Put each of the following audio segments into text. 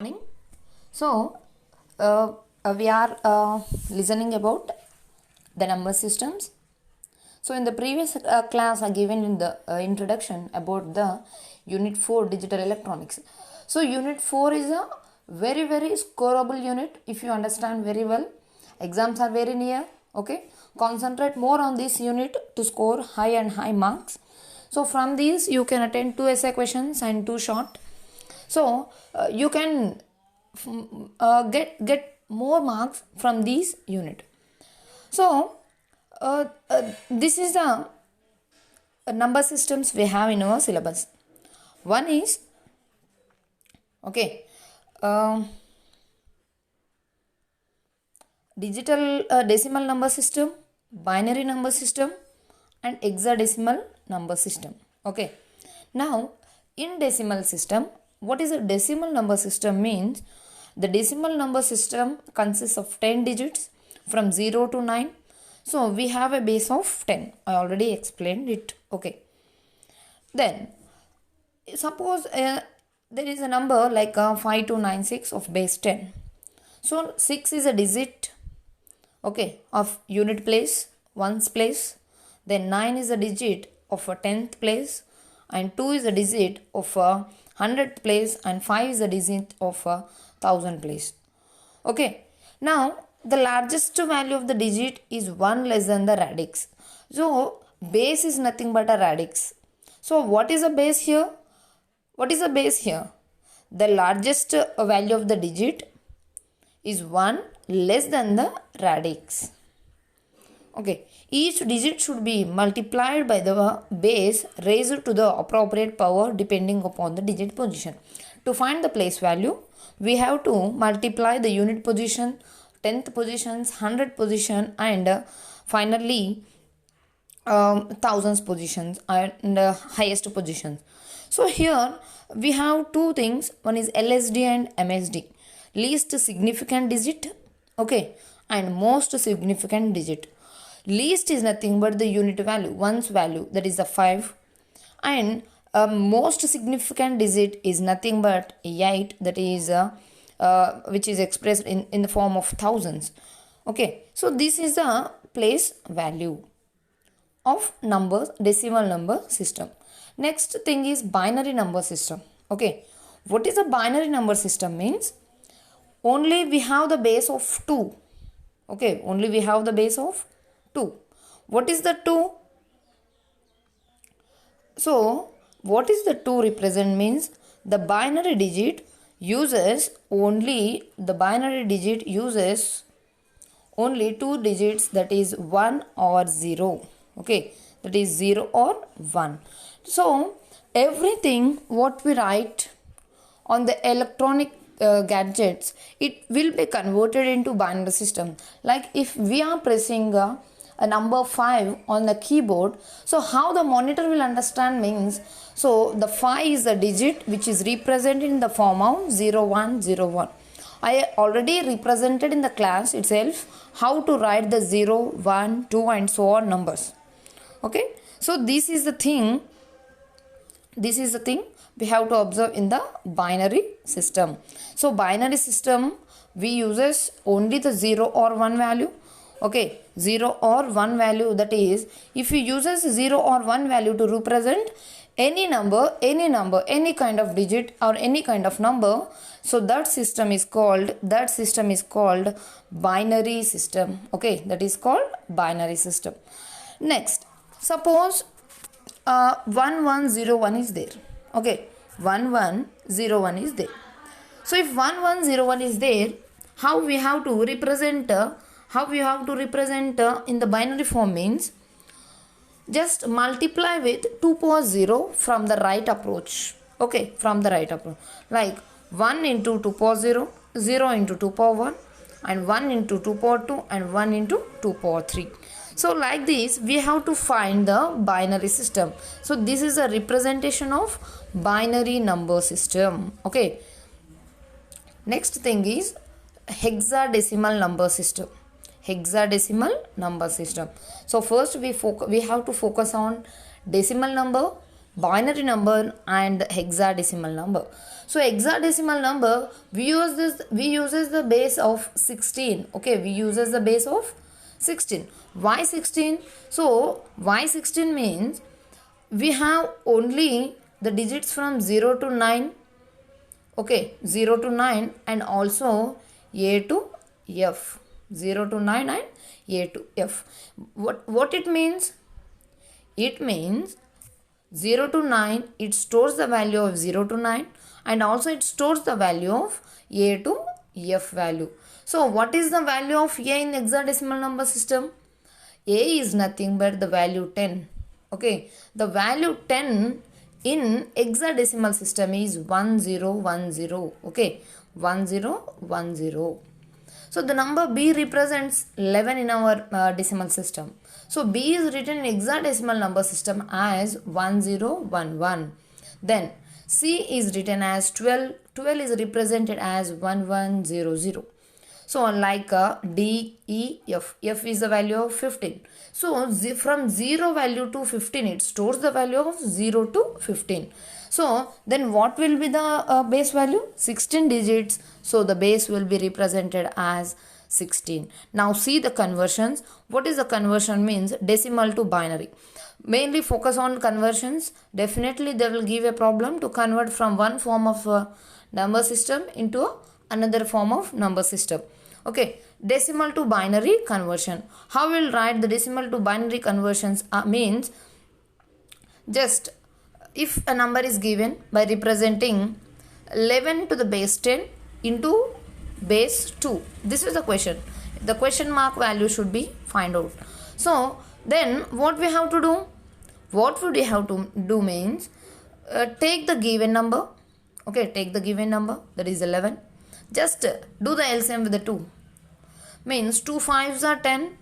Morning. So, we are listening about the number systems. So, in the previous class, I given in the introduction about the Unit 4 Digital Electronics. So, Unit 4 is a very scoreable unit if you understand very well. Exams are very near. Okay, concentrate more on this unit to score high marks. So, from these you can attend 2 essay questions and 2 short. So you can get more marks from these unit. So this is the number systems we have in our syllabus. One is digital decimal number system, binary number system, and hexadecimal number system. Okay, now in decimal system, what is a decimal number system means? The decimal number system consists of 10 digits from 0 to 9. So we have a base of 10. I already explained it. Okay. Then suppose there is a number like 5296 of base 10. So 6 is a digit, okay, of unit place, ones place. Then 9 is a digit of a 10th place, and 2 is a digit of a 100th place, and 5 is a digit of a 1000 place. Okay, now the largest value of the digit is 1 less than the radix. So base is nothing but a radix. So what is a base here? What is a base here? The largest value of the digit is 1 less than the radix. Okay, each digit should be multiplied by the base raised to the appropriate power depending upon the digit position. To find the place value, we have to multiply the unit position, 10th positions, 100th position, and finally thousands positions and highest positions. So here we have two things. One is LSD and MSD, least significant digit, okay, and most significant digit. Least is nothing but the unit value, one's value, that is the 5, and most significant digit is nothing but 8, that is which is expressed in the form of thousands. Okay, so this is the place value of numbers, decimal number system. Next thing is binary number system. Okay, what is a binary number system means? Only we have the base of 2. Okay, only we have the base of 2. What is the 2? So what is the 2 represent means? The binary digit uses only two digits, that is 1 or 0. Okay, that is 0 or 1. So everything what we write on the electronic gadgets, it will be converted into binary system. Like if we are pressing a number 5 on the keyboard, so how the monitor will understand means, so the 5 is the digit which is represented in the form of 0101. I already represented in the class itself how to write the 0, 1, 2 and so on numbers. Okay, so this is the thing we have to observe in the binary system. So binary system, we uses only the 0 or 1 value. Okay, 0 or 1 value, that is if you uses 0 or 1 value to represent any number, any kind of digit or any kind of number, so that system is called binary system. Okay, that is called binary system. Next, suppose 1101 is there. Okay, 1101 is there. So if 1101 is there, how we have to represent in the binary form means, just multiply with 2 power 0 from the right approach. Okay, from the right approach, like 1 into 2 power 0, 0 into 2 power 1, and 1 into 2 power 2, and 1 into 2 power 3. So like this we have to find the binary system. So this is a representation of binary number system. Okay, next thing is hexadecimal number system. So first we have to focus on decimal number, binary number and hexadecimal number. So hexadecimal number, we uses the base of 16. Okay, we uses the base of 16. Why 16? So why 16 means we have only the digits from 0 to 9. Okay, 0 to 9 and also A to F. 0 to 9 and A to F. What it means? It means 0 to 9, it stores the value of 0 to 9 and also it stores the value of A to F value. So what is the value of A in hexadecimal number system? A is nothing but the value 10. Okay, the value 10 in hexadecimal system is 1010. Okay, 1010. So the number B represents 11 in our decimal system. So B is written in hexadecimal number system as 1011. Then C is written as 12. 12 is represented as 1100. So unlike D, E, F. F is the value of 15. So from 0 value to 15, it stores the value of 0 to 15. So then what will be the base value? 16 digits. So the base will be represented as 16. Now see the conversions. What is the conversion means? Decimal to binary. Mainly focus on conversions. Definitely they will give a problem to convert from one form of number system into another form of number system. Okay, decimal to binary conversion. How we'll write the decimal to binary conversions means just if a number is given by representing 11 to the base 10 into base 2. This is the question. The question mark value should be find out. So then what we have to do? What would we have to do means take the given number. Okay, take the given number, that is 11. Just do the LCM with the 2. Means 2 5s are 10.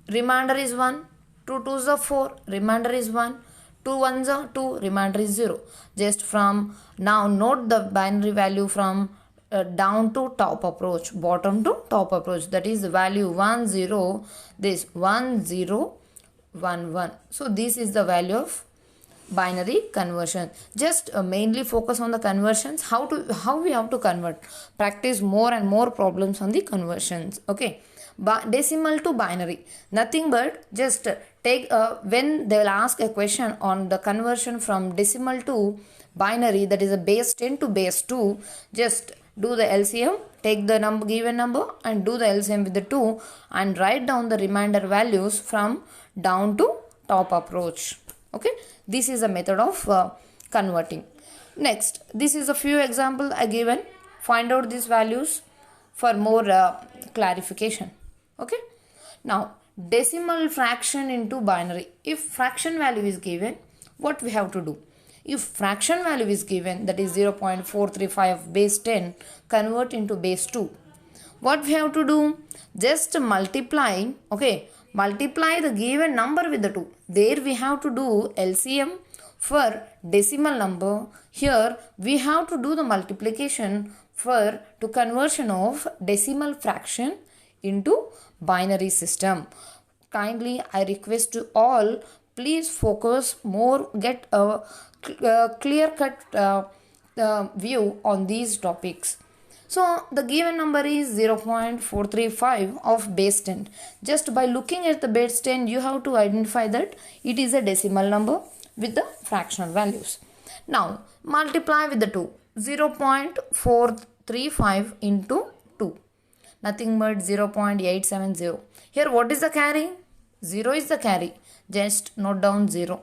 Remainder is 1. 2 2s are 4. Remainder is 1. 2 1s are 2. Remainder is 0. Just from now note the binary value from down to top approach. Bottom to top approach. That is the value 1 0. This 1 0 1 1. So this is the value of binary conversion. Just mainly focus on the conversions, how we have to convert. Practice more and more problems on the conversions. Okay, decimal to binary, nothing but just take when they will ask a question on the conversion from decimal to binary, that is a base 10 to base 2, just do the LCM, take the given number and do the LCM with the 2 and write down the remainder values from down to top approach. Okay, this is a method of converting. Next, this is a few examples I given. Find out these values for more clarification. Okay, now decimal fraction into binary. If fraction value is given, what we have to do? If fraction value is given, that is 0.435 base 10, convert into base 2. What we have to do? Just multiply. Okay, multiply the given number with the 2. There we have to do LCM for decimal number. Here we have to do the multiplication for to conversion of decimal fraction into binary system. Kindly I request to all, please focus more, get a clear cut view on these topics. So the given number is 0.435 of base 10. Just by looking at the base 10, you have to identify that it is a decimal number with the fractional values. Now multiply with the 2. 0.435 into 2. Nothing but 0.870. Here what is the carry? 0 is the carry. Just note down 0.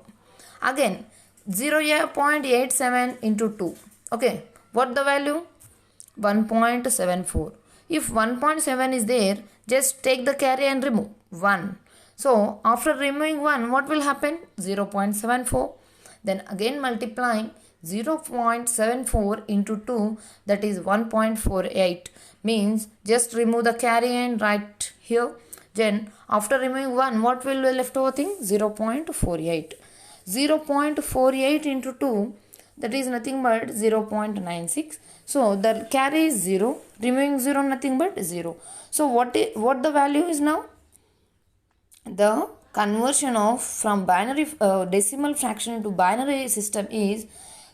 Again 0.87 into 2. Okay, what the value? 1.74. If 1.7 is there, just take the carry and remove 1. So after removing 1, what will happen? 0.74. Then again multiplying 0.74 into 2, that is 1.48. Means just remove the carry and write here. Then after removing 1, what will be left over thing? 0.48. 0.48 into 2, that is nothing but 0.96. So the carry is 0, removing 0 nothing but 0. So what the value is now? The conversion of from binary decimal fraction into binary system is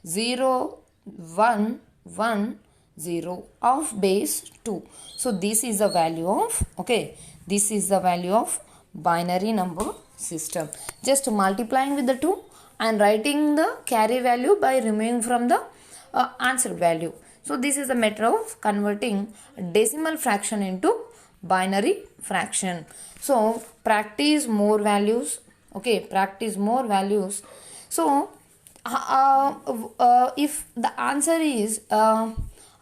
0, 1, 1, 0 of base 2. So this is the value of, okay, this is the value of binary number system. Just multiplying with the 2 and writing the carry value by removing from the answer value. So this is the method of converting decimal fraction into binary fraction. So practice more values, okay, practice more values. So if the answer is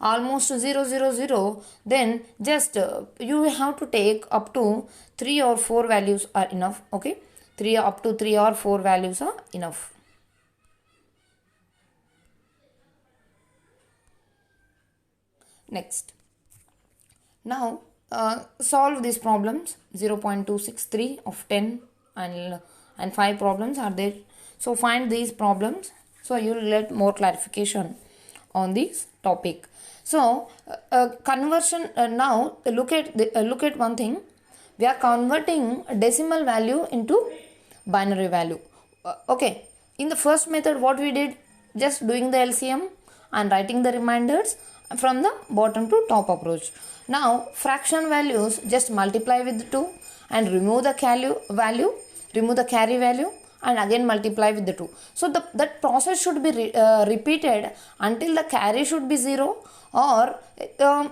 almost 0, 0, 0, then just you have to take up to 3 or 4 values are enough, okay, up to 3 or 4 values are enough. Next, now solve these problems. 0.263 of 10 and 5 problems are there. So find these problems, so you will get more clarification on this topic. So conversion, now look at one thing. We are converting decimal value into binary value. Okay, in the first method what we did, just doing the LCM and writing the reminders from the bottom to top approach. Now fraction values, just multiply with 2 and remove the value, remove the carry value and again multiply with the 2. So that process should be repeated until the carry should be 0, or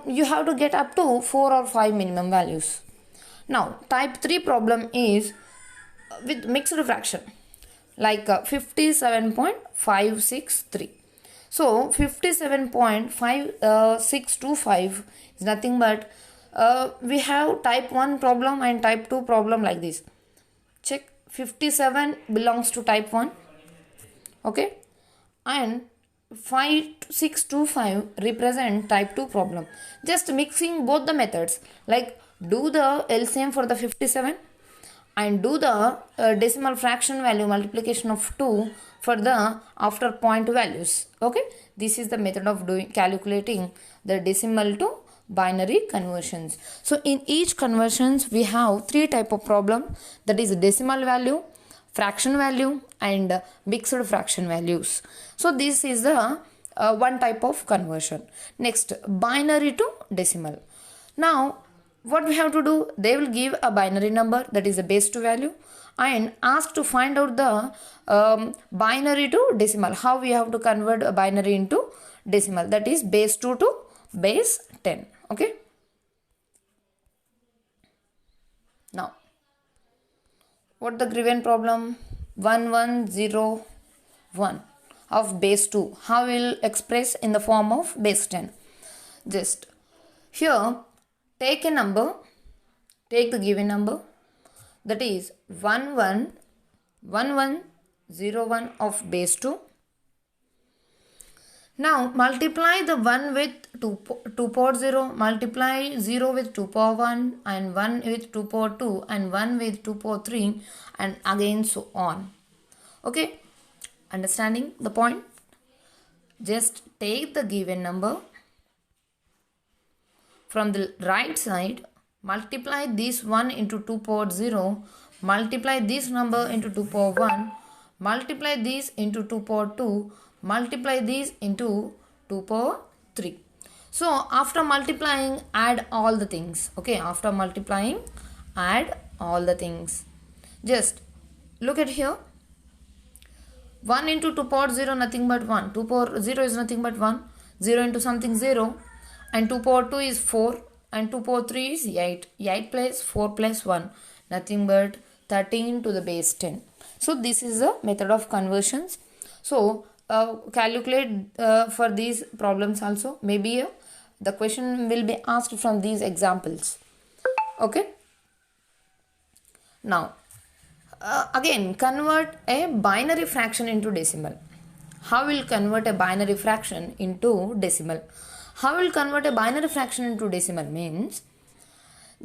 you have to get up to 4 or 5 minimum values. Now type 3 problem is with mixed fraction, like 57.563. So 57.5625 is nothing but we have type 1 problem and type 2 problem like this. Check, 57 belongs to type 1, okay, and 5625 represent type 2 problem. Just mixing both the methods, like do the LCM for the 57 and do the decimal fraction value multiplication of 2 for the after point values. Okay, this is the method of doing calculating the decimal to binary conversions. So in each conversions we have 3 type of problem, that is decimal value, fraction value and mixed fraction values. So this is the one type of conversion. Next, binary to decimal. Now what we have to do, they will give a binary number, that is a base 2 value, and ask to find out the binary to decimal. How we have to convert a binary into decimal, that is base 2 to base 10. Okay. Now what the given problem, 1101 of base 2, how we will express in the form of base 10. Just here take a number, take the given number, that is 111101 of base 2. Now multiply the 1 with 2 power 0, multiply 0 with 2 power 1 and 1 with 2 power 2 and 1 with 2 power 3 and again so on. Okay, understanding the point? Just take the given number, from the right side multiply this 1 into 2 power 0, multiply this number into 2 power 1, multiply this into 2 power 2, multiply this into 2 power 3. So after multiplying, add all the things. Okay, after multiplying, add all the things. Just look at here, 1 into 2 power 0 nothing but 1, 2 power 0 is nothing but 1, 0 into something 0, and 2 power 2 is 4 and 2 power 3 is 8. 8 plus 4 plus 1, nothing but 13 to the base 10. So this is the method of conversions. So calculate for these problems also. Maybe the question will be asked from these examples. Okay. Now again convert a binary fraction into decimal. How will convert a binary fraction into decimal? How will convert a binary fraction into decimal means,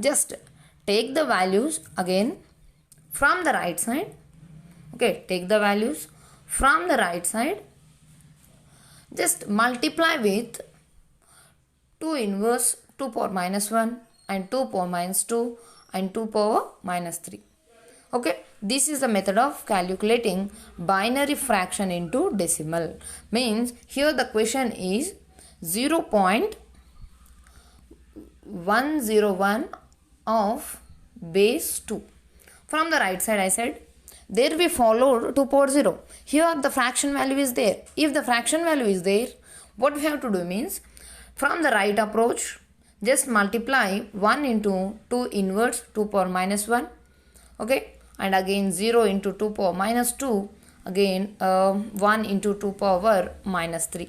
just take the values again from the right side. Okay, take the values from the right side, just multiply with 2 inverse 2 power minus 1 and 2 power minus 2 and 2 power minus 3. Okay, this is the method of calculating binary fraction into decimal. Means here the question is 0.101 of base 2. From the right side I said there we followed 2 power 0. Here the fraction value is there. If the fraction value is there, what we have to do means from the right approach just multiply 1 into 2 inverse 2 power minus 1. Okay, and again 0 into 2 power minus 2, again 1 into 2 power minus 3.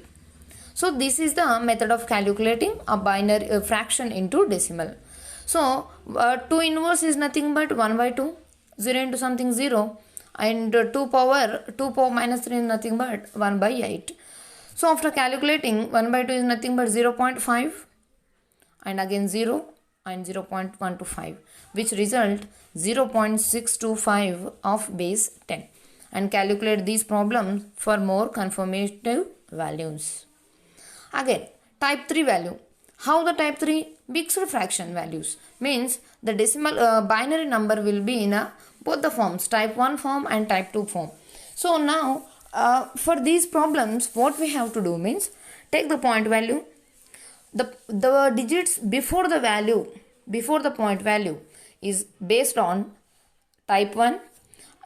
So this is the method of calculating a binary fraction into decimal. So 2 inverse is nothing but 1 by 2, 0 into something 0, and 2 power minus 3 is nothing but 1 by 8. So after calculating 1 by 2 is nothing but 0.5 and again 0 and 0.125, which result 0.625 of base 10, and calculate these problems for more confirmative values. Again type 3 value. How the type 3 mixed fraction values means the decimal binary number will be in both the forms, type 1 form and type 2 form. So now for these problems what we have to do means take the point value, the digits before the value, before the point value is based on type 1,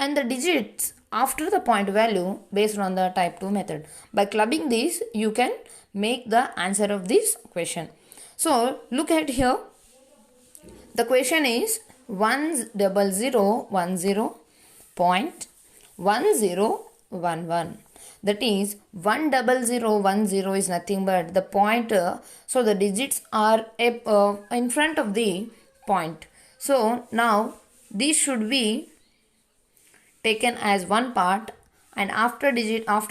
and the digits after the point value based on the type 2 method. By clubbing these you can make the answer of this question. So look at here, the question is 10010.1011. That is 10010 is nothing but the pointer. So the digits are in front of the point. So now this should be taken as one part, and after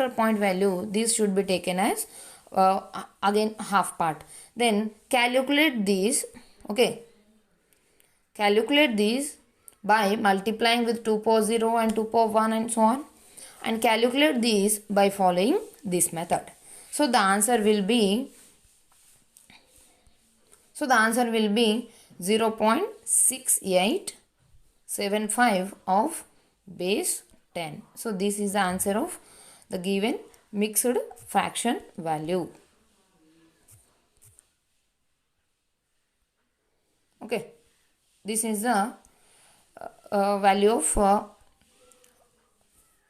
point value this should be taken as again half part. Then calculate these. Okay, calculate these by multiplying with 2 power 0 and 2 power 1 and so on, and calculate these by following this method. So the answer will be 0.6875 of base 10. So this is the answer of the given mixed fraction value. Okay, this is the value of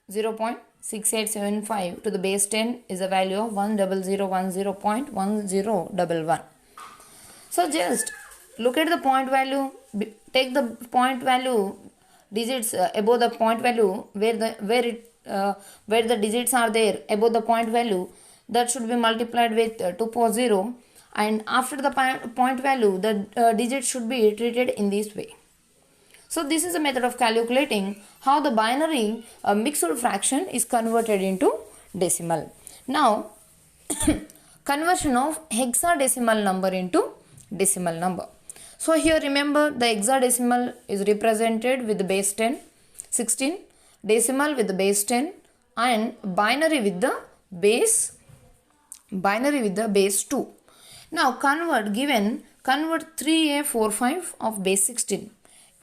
0.6875 to the base 10 is a value of 10010.1011. So just look at the point value, take the point value digits above the point value where the digits are there above the point value, that should be multiplied with 2 power 0, and after the point value the digits should be treated in this way. So this is a method of calculating how the binary mixed fraction is converted into decimal. Now conversion of hexadecimal number into decimal number. So here remember the hexadecimal is represented with the base 10, 16, decimal with the base 10, and binary with the base 2. Now convert 3A45 of base 16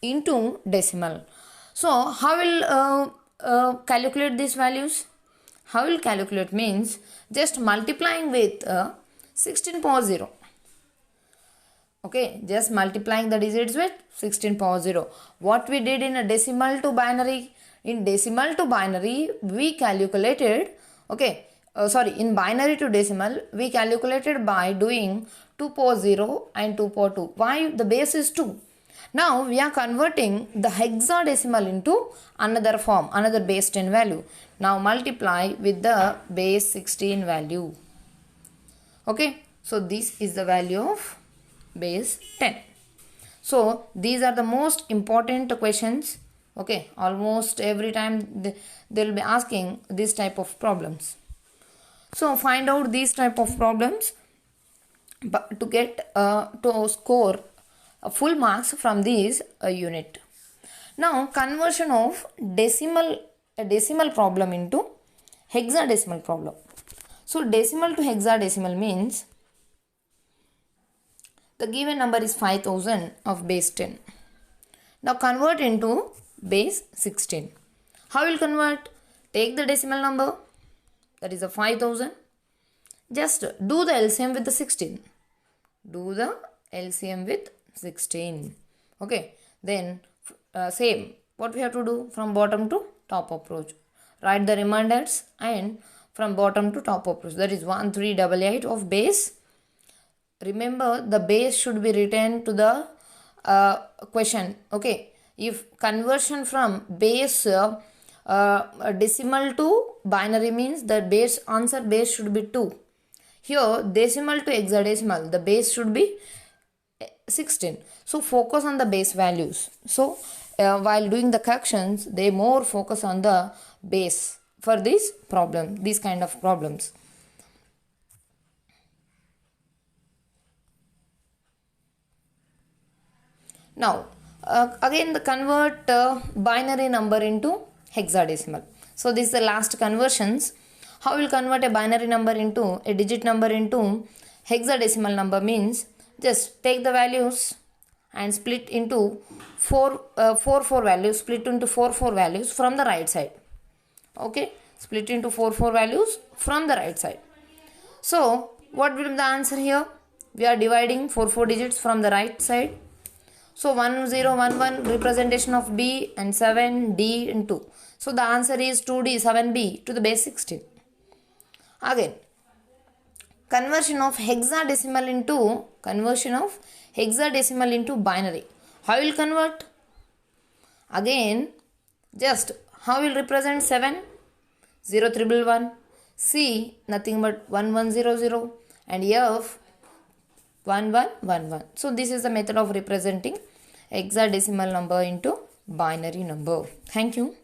into decimal. So how will calculate these values? How will calculate means just multiplying with 16 power 0. Okay, just multiplying the digits with 16 power 0. What we did in a decimal to binary, in decimal to binary we calculated, in binary to decimal we calculated by doing 2 power 0 and 2 power 2. Why? The base is 2. Now we are converting the hexadecimal into another form, another base 10 value. Now multiply with the base 16 value. Okay, so this is the value of base 10. So these are the most important questions. Okay, almost every time they will be asking this type of problems. So find out these type of problems to get to score full marks from this unit. Now conversion of decimal problem into hexadecimal problem. So decimal to hexadecimal means the given number is 5000 of base 10. Now convert into base 16. How will convert? Take the decimal number, that is a 5000. Just do the LCM with the 16. Do the LCM with 16. Okay. Then same. What we have to do? From bottom to top approach. Write the reminders and from bottom to top approach. That is 1388 of base. Remember, the base should be written to the question. Okay. If conversion from base decimal to binary means the base answer base should be 2. Here decimal to hexadecimal, the base should be 16. So focus on the base values. So while doing the corrections, they more focus on the base for this problem, these kind of problems. Now again the convert binary number into hexadecimal. So this is the last conversions. How will convert a binary number into a digit number into hexadecimal number means just take the values and split into 4 values, split into 4 values from the right side. Okay, split into 4 values from the right side. So what will be the answer here? We are dividing 4 digits from the right side. So 1011 representation of B and 7 D and 2. So the answer is 2D 7B to the base 16. Again, conversion of hexadecimal into binary. How will convert? Again, just how will represent 7? 0 C nothing but 1100 and F 1111. So this is the method of representing hexadecimal number into binary number. Thank you.